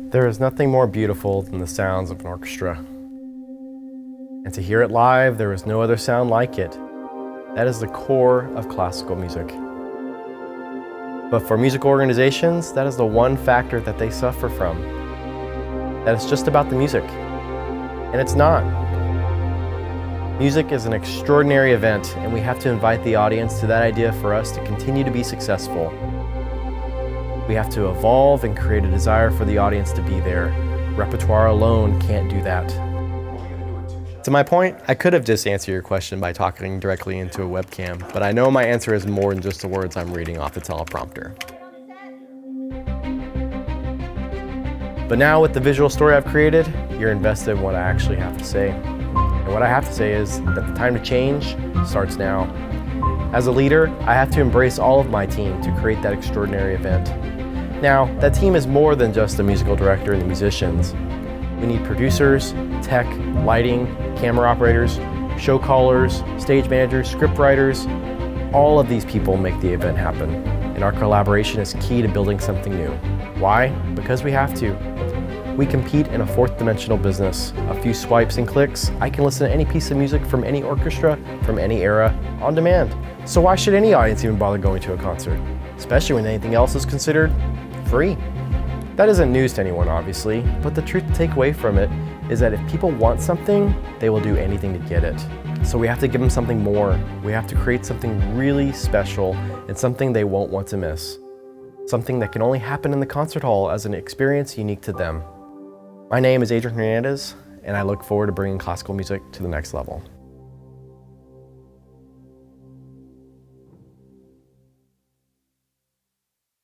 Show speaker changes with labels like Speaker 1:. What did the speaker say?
Speaker 1: There is nothing more beautiful than the sounds of an orchestra. And to hear it live, there is no other sound like it. That is the core of classical music. But for music organizations, that is the one factor that they suffer from. That it's just about the music. And it's not. Music is an extraordinary event, and we have to invite the audience to that idea for us to continue to be successful. We have to evolve and create a desire for the audience to be there. Repertoire alone can't do that. To my point, I could have just answered your question by talking directly into a webcam, but I know my answer is more than just the words I'm reading off the teleprompter. But now with the visual story I've created, you're invested in what I actually have to say. And what I have to say is that the time to change starts now. As a leader, I have to embrace all of my team to create that extraordinary event. Now, that team is more than just the musical director and the musicians. We need producers, tech, lighting, camera operators, show callers, stage managers, script writers. All of these people make the event happen. And our collaboration is key to building something new. Why? Because we have to. We compete in a fourth dimensional business. A few swipes and clicks, I can listen to any piece of music from any orchestra, from any era, on demand. So why should any audience even bother going to a concert? Especially when anything else is considered free. That isn't news to anyone, obviously, but the truth to take away from it is that if people want something, they will do anything to get it. So we have to give them something more. We have to create something really special and something they won't want to miss. Something that can only happen in the concert hall as an experience unique to them. My name is Adrian Hernandez, and I look forward to bringing classical music to the next level.